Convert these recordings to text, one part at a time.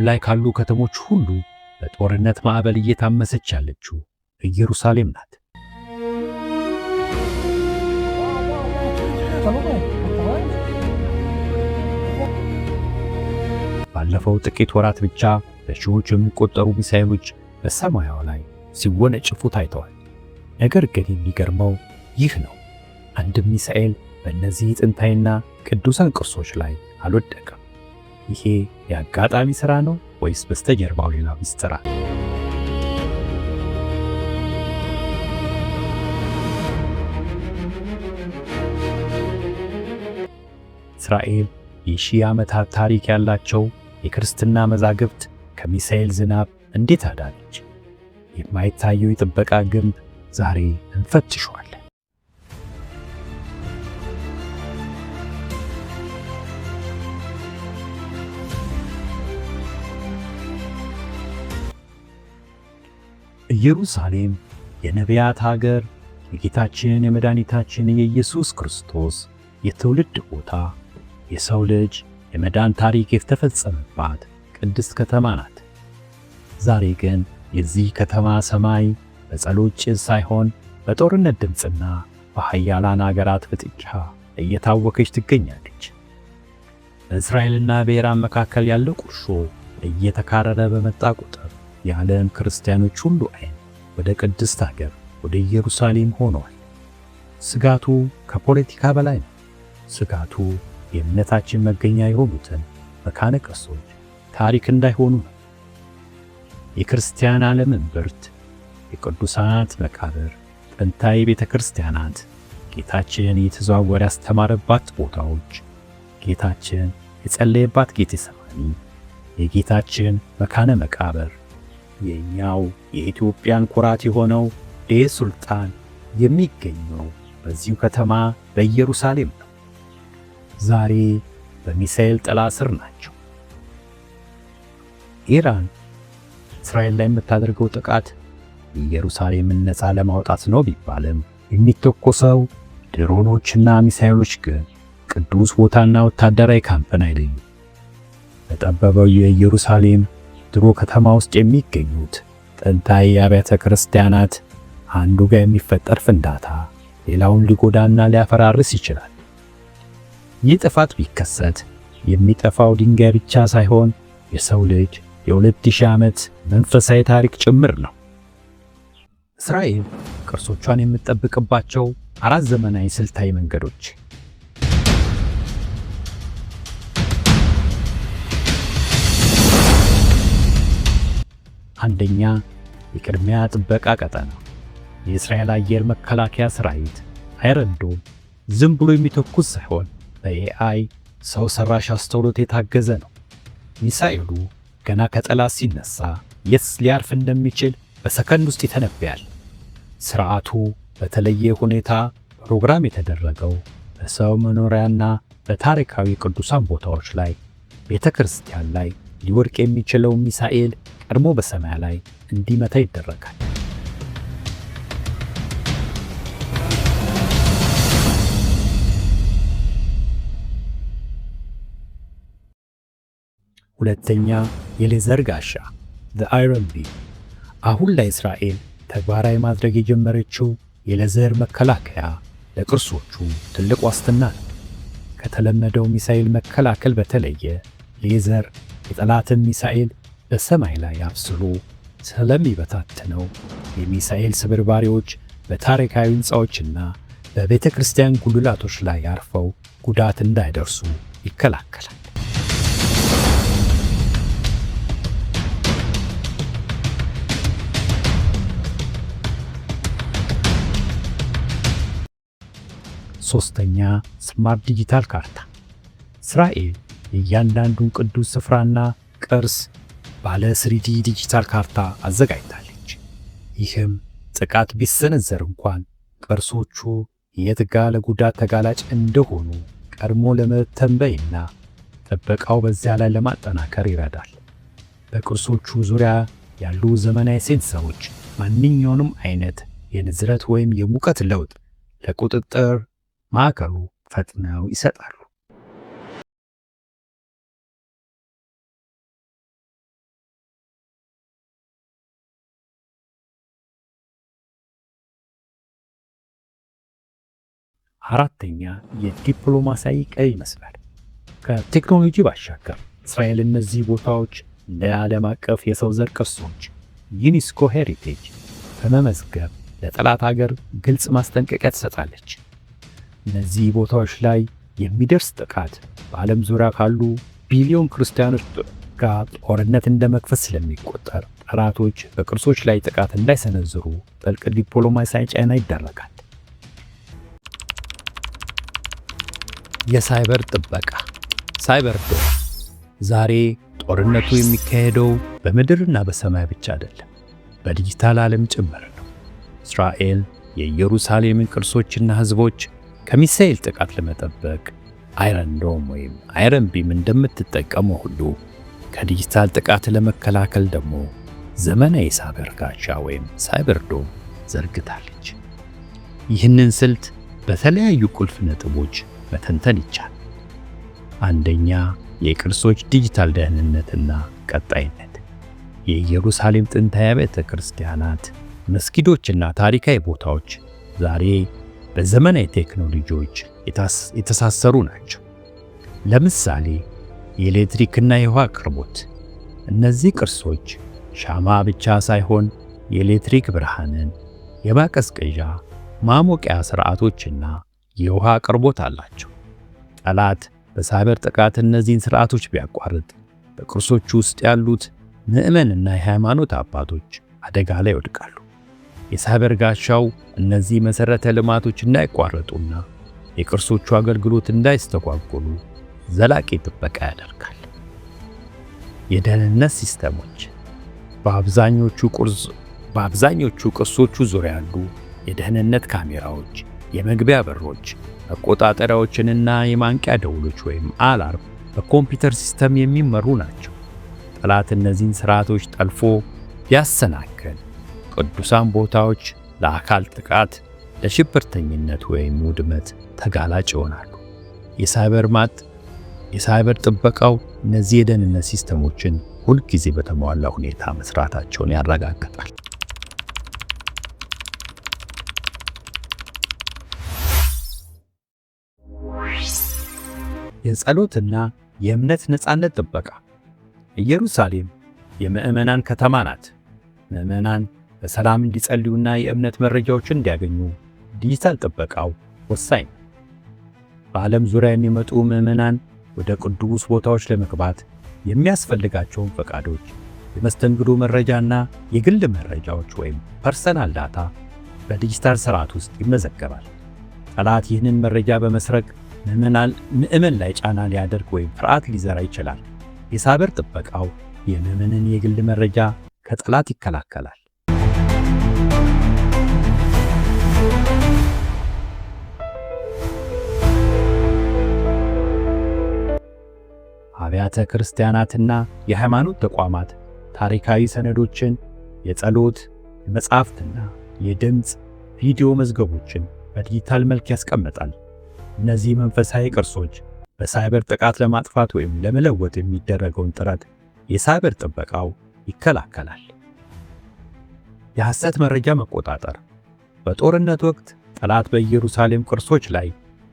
ላይ ካሉ ከተሞች ሁሉ በጦርነት ማዕበል እየታመሰች ያለችው ኢየሩሳሌም ናት። ባለፈው ጥቂት ወራት ብቻ በሺዎች የሚቆጠሩ ሚሳኤሎች በሰማያው ላይ ሲወነጭፉ ታይተዋል። ነገር ግን የሚገርመው ይህ ነው። አንድም ሚሳኤል በእነዚህ ጥንታዊና ቅዱሳን ቅርሶች ላይ አልወደቀም። ይሄ የአጋጣሚ ሥራ ነው ወይስ በስተጀርባው ሌላ ምስጢር አለ? እስራኤል የሺህ ዓመታት ታሪክ ያላቸው የክርስትና መዛግብት ከሚሳኤል ዝናብ እንዴት አዳነች? የማይታየው የጥበቃ ግንብ ዛሬ እንፈትሸዋለን። ኢየሩሳሌም የነቢያት ሀገር፣ የጌታችን የመድኃኒታችን የኢየሱስ ክርስቶስ የትውልድ ቦታ፣ የሰው ልጅ የመዳን ታሪክ የተፈጸመባት ቅድስት ከተማ ናት። ዛሬ ግን የዚህ ከተማ ሰማይ በጸሎት ጭስ ሳይሆን በጦርነት ድምፅና በኃያላን አገራት ፍጥጫ እየታወከች ትገኛለች። በእስራኤልና በኢራን መካከል ያለው ቁርሾ እየተካረረ በመጣ ቁጥር የዓለም ክርስቲያኖች ሁሉ ዓይን ወደ ቅድስት ሀገር ወደ ኢየሩሳሌም ሆኗል። ስጋቱ ከፖለቲካ በላይ ነው። ስጋቱ የእምነታችን መገኛ የሆኑትን መካነ ቅርሶች ታሪክ እንዳይሆኑ ነው። የክርስቲያን ዓለም እምብርት፣ የቅዱሳናት መቃብር፣ ጥንታዊ ቤተ ክርስቲያናት፣ ጌታችን እየተዘዋወረ ያስተማረባት ቦታዎች፣ ጌታችን የጸለየባት ጌቴሰማኒ፣ የጌታችን መካነ መቃብር፣ የኛው የኢትዮጵያን ኩራት የሆነው ዴር ሱልጣን የሚገኘው በዚሁ ከተማ በኢየሩሳሌም ነው። ዛሬ በሚሳኤል ጥላ ስር ናቸው። ኢራን እስራኤል ላይ የምታደርገው ጥቃት ኢየሩሳሌምን ነፃ ለማውጣት ነው ቢባልም የሚተኮሰው ድሮኖችና ሚሳኤሎች ግን ቅዱስ ቦታና ወታደራዊ ካምፕን አይለዩም። በጠበበው የኢየሩሳሌም ድሮ ከተማ ውስጥ የሚገኙት ጥንታዊ አብያተ ክርስቲያናት አንዱ ጋር የሚፈጠር ፍንዳታ ሌላውን ሊጎዳና ሊያፈራርስ ይችላል። ይህ ጥፋት ቢከሰት የሚጠፋው ድንጋይ ብቻ ሳይሆን የሰው ልጅ የ2000 ዓመት መንፈሳዊ ታሪክ ጭምር ነው። እስራኤል ቅርሶቿን የምትጠብቅባቸው 4 ዘመናዊ ስልታዊ መንገዶች። አንደኛ፣ የቅድሚያ ጥበቃ ቀጠና። የእስራኤል አየር መከላከያ ሰራዊት አይረን ዶም ዝም ብሎ የሚተኩስ ሳይሆን በኤአይ ሰው ሰራሽ አስተውሎት የታገዘ ነው። ሚሳኤሉ ገና ከጠላት ሲነሳ የት ሊያርፍ እንደሚችል በሰከንድ ውስጥ ይተነብያል። ስርዓቱ በተለየ ሁኔታ ፕሮግራም የተደረገው በሰው መኖሪያና በታሪካዊ ቅዱሳን ቦታዎች ላይ ቤተ ክርስቲያን ላይ ሊወድቅ የሚችለው ሚሳኤል ቀድሞ በሰማይ ላይ እንዲመታ ይደረጋል። ሁለተኛ፣ የሌዘር ጋሻ the iron beam። አሁን ላይ እስራኤል ተግባራዊ ማድረግ የጀመረችው የሌዘር መከላከያ ለቅርሶቹ ትልቅ ዋስትና ነው። ከተለመደው ሚሳኤል መከላከል በተለየ ሌዘር የጠላትን ሚሳኤል በሰማይ ላይ አብስሎ ስለሚበታትነው የሚሳኤል ስብርባሪዎች በታሪካዊ ሕንፃዎችና በቤተ ክርስቲያን ጉልላቶች ላይ አርፈው ጉዳት እንዳይደርሱ ይከላከላል። ሶስተኛ፣ ስማርት ዲጂታል ካርታ። እስራኤል የእያንዳንዱን ቅዱስ ስፍራና ቅርስ ባለ 3D ዲጂታል ካርታ አዘጋጅታለች። ይህም ጥቃት ቢሰነዘር እንኳን ቅርሶቹ የት ጋ ለጉዳት ተጋላጭ እንደሆኑ ቀድሞ ለመተንበይና ጥበቃው በዚያ ላይ ለማጠናከር ይረዳል። በቅርሶቹ ዙሪያ ያሉ ዘመናዊ ሴንሰሮች ማንኛውንም አይነት የንዝረት ወይም የሙቀት ለውጥ ለቁጥጥር ማዕከሉ ፈጥነው ይሰጣሉ። አራተኛ የዲፕሎማሲያዊ ቀይ መስመር። ከቴክኖሎጂ ባሻገር እስራኤል እነዚህ ቦታዎች እንደ ዓለም አቀፍ የሰው ዘር ቅርሶች ዩኔስኮ ሄሪቴጅ በመመዝገብ ለጠላት ሀገር ግልጽ ማስጠንቀቂያ ትሰጣለች። እነዚህ ቦታዎች ላይ የሚደርስ ጥቃት በዓለም ዙሪያ ካሉ ቢሊዮን ክርስቲያኖች ጋር ጦርነት እንደ መክፈት ስለሚቆጠር ጠላቶች በቅርሶች ላይ ጥቃት እንዳይሰነዝሩ ጥልቅ ዲፕሎማሲያዊ ጫና ይደረጋል። የሳይበር ጥበቃ ሳይበር ዶም። ዛሬ ጦርነቱ የሚካሄደው በምድርና በሰማይ ብቻ አይደለም፣ በዲጂታል ዓለም ጭምር ነው። እስራኤል የኢየሩሳሌምን ቅርሶችና ሕዝቦች ከሚሳኤል ጥቃት ለመጠበቅ አይረን ዶም ወይም አይረን ቢም እንደምትጠቀመው ሁሉ ከዲጂታል ጥቃት ለመከላከል ደግሞ ዘመናዊ ሳይበር ጋሻ ወይም ሳይበር ዶም ዘርግታለች። ይህንን ስልት በተለያዩ ቁልፍ ነጥቦች መተንተን ይቻላል። አንደኛ፣ የቅርሶች ዲጂታል ደህንነትና ቀጣይነት። የኢየሩሳሌም ጥንታዊ ቤተ ክርስቲያናት፣ መስጊዶችና ታሪካዊ ቦታዎች ዛሬ በዘመናዊ ቴክኖሎጂዎች የተሳሰሩ ናቸው። ለምሳሌ የኤሌክትሪክና የውሃ አቅርቦት። እነዚህ ቅርሶች ሻማ ብቻ ሳይሆን የኤሌክትሪክ ብርሃንን፣ የማቀዝቀዣ ማሞቂያ ስርዓቶችና የውሃ አቅርቦት አላቸው። ጠላት በሳይበር ጥቃት እነዚህን ስርዓቶች ቢያቋርጥ በቅርሶቹ ውስጥ ያሉት ምዕመንና የሃይማኖት አባቶች አደጋ ላይ ይወድቃሉ። የሳይበር ጋሻው እነዚህ መሠረተ ልማቶች እንዳይቋረጡና የቅርሶቹ አገልግሎት እንዳይስተጓጎሉ ዘላቂ ጥበቃ ያደርጋል። የደህንነት ሲስተሞች። በአብዛኞቹ ቅርሶቹ ዙሪያ ያሉ የደህንነት ካሜራዎች፣ የመግቢያ በሮች፣ መቆጣጠሪያዎችንና የማንቂያ ደውሎች ወይም አላርም በኮምፒውተር ሲስተም የሚመሩ ናቸው። ጠላት እነዚህን ስርዓቶች ጠልፎ ቢያሰናክል ቅዱሳን ቦታዎች ለአካል ጥቃት፣ ለሽብርተኝነት ወይም ውድመት ተጋላጭ ይሆናሉ። የሳይበር ጥበቃው እነዚህ የደህንነት ሲስተሞችን ሁልጊዜ በተሟላ ሁኔታ መስራታቸውን ያረጋግጣል። የጸሎትና የእምነት ነጻነት ጥበቃ። ኢየሩሳሌም የምዕመናን ከተማ ናት። ምዕመናን በሰላም እንዲጸልዩና የእምነት መረጃዎችን እንዲያገኙ ዲጂታል ጥበቃው ወሳኝ ነው። በዓለም ዙሪያ የሚመጡ ምዕመናን ወደ ቅዱስ ቦታዎች ለመግባት የሚያስፈልጋቸውን ፈቃዶች፣ የመስተንግዶ መረጃና የግል መረጃዎች ወይም ፐርሰናል ዳታ በዲጂታል ስርዓት ውስጥ ይመዘገባል። ጠላት ይህንን መረጃ በመስረቅ ምዕመን ላይ ጫና ሊያደርግ ወይም ፍርሃት ሊዘራ ይችላል። የሳይበር ጥበቃው የምዕመንን የግል መረጃ ከጠላት ይከላከላል። አብያተ ክርስቲያናትና የሃይማኖት ተቋማት ታሪካዊ ሰነዶችን፣ የጸሎት መጻሕፍትና የድምፅ ቪዲዮ መዝገቦችን በዲጂታል መልክ ያስቀምጣል። እነዚህ መንፈሳዊ ቅርሶች በሳይበር ጥቃት ለማጥፋት ወይም ለመለወጥ የሚደረገውን ጥረት የሳይበር ጥበቃው ይከላከላል። የሐሰት መረጃ መቆጣጠር። በጦርነት ወቅት ጠላት በኢየሩሳሌም ቅርሶች ላይ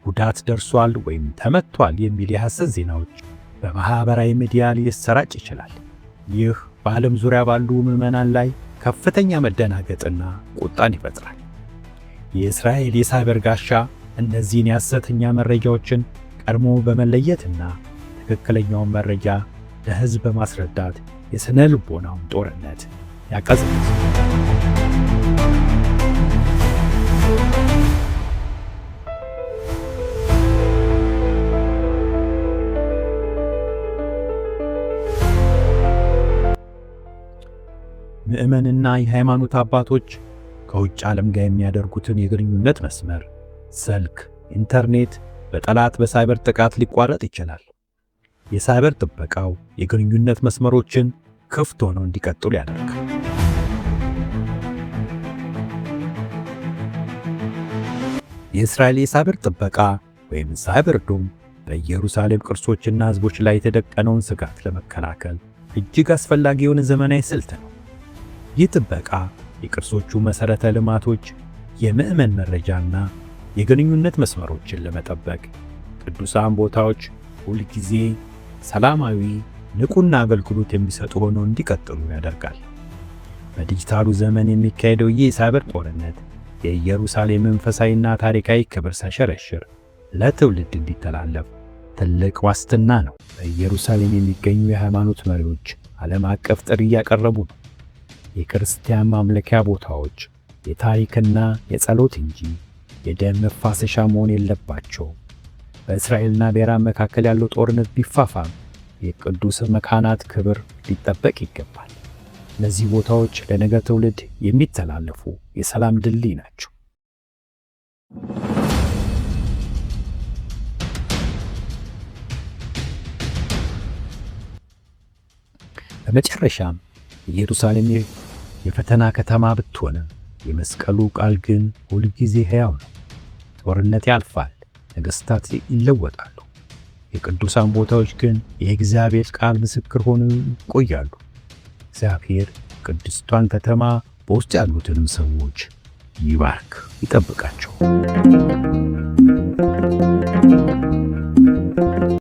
ጉዳት ደርሷል ወይም ተመቷል የሚል የሐሰት ዜናዎች በማህበራዊ ሚዲያ ሊሰራጭ ይችላል። ይህ በዓለም ዙሪያ ባሉ ምዕመናን ላይ ከፍተኛ መደናገጥና ቁጣን ይፈጥራል። የእስራኤል የሳይበር ጋሻ እነዚህን የሐሰተኛ መረጃዎችን ቀድሞ በመለየትና ትክክለኛውን መረጃ ለሕዝብ በማስረዳት የሥነ ልቦናውን ጦርነት ያቀዝቃዛል። ምዕመንና የሃይማኖት አባቶች ከውጭ ዓለም ጋር የሚያደርጉትን የግንኙነት መስመር፣ ስልክ፣ ኢንተርኔት በጠላት በሳይበር ጥቃት ሊቋረጥ ይችላል። የሳይበር ጥበቃው የግንኙነት መስመሮችን ክፍት ሆነው እንዲቀጥሉ ያደርጋል። የእስራኤል የሳይበር ጥበቃ ወይም ሳይበር ዶም በኢየሩሳሌም ቅርሶችና ሕዝቦች ላይ የተደቀነውን ስጋት ለመከላከል እጅግ አስፈላጊ የሆነ ዘመናዊ ስልት ነው። ይህ ጥበቃ የቅርሶቹ መሠረተ ልማቶች፣ የምዕመን መረጃና የግንኙነት መስመሮችን ለመጠበቅ ቅዱሳን ቦታዎች ሁልጊዜ ሰላማዊ፣ ንቁና አገልግሎት የሚሰጡ ሆነው እንዲቀጥሉ ያደርጋል። በዲጂታሉ ዘመን የሚካሄደው ይህ የሳይበር ጦርነት የኢየሩሳሌም መንፈሳዊና ታሪካዊ ክብር ሳይሸረሽር ለትውልድ እንዲተላለፍ ትልቅ ዋስትና ነው። በኢየሩሳሌም የሚገኙ የሃይማኖት መሪዎች ዓለም አቀፍ ጥሪ እያቀረቡ ነው። የክርስቲያን ማምለኪያ ቦታዎች የታሪክና የጸሎት እንጂ የደም መፋሰሻ መሆን የለባቸው። በእስራኤልና በኢራን መካከል ያለው ጦርነት ቢፋፋም የቅዱስ መካናት ክብር ሊጠበቅ ይገባል። እነዚህ ቦታዎች ለነገ ትውልድ የሚተላለፉ የሰላም ድልድይ ናቸው። በመጨረሻም ኢየሩሳሌም የፈተና ከተማ ብትሆንም የመስቀሉ ቃል ግን ሁልጊዜ ሕያው ነው። ጦርነት ያልፋል፣ ነገሥታት ይለወጣሉ። የቅዱሳን ቦታዎች ግን የእግዚአብሔር ቃል ምስክር ሆነው ይቆያሉ። እግዚአብሔር ቅድስቷን ከተማ በውስጥ ያሉትንም ሰዎች ይባርክ፣ ይጠብቃቸው።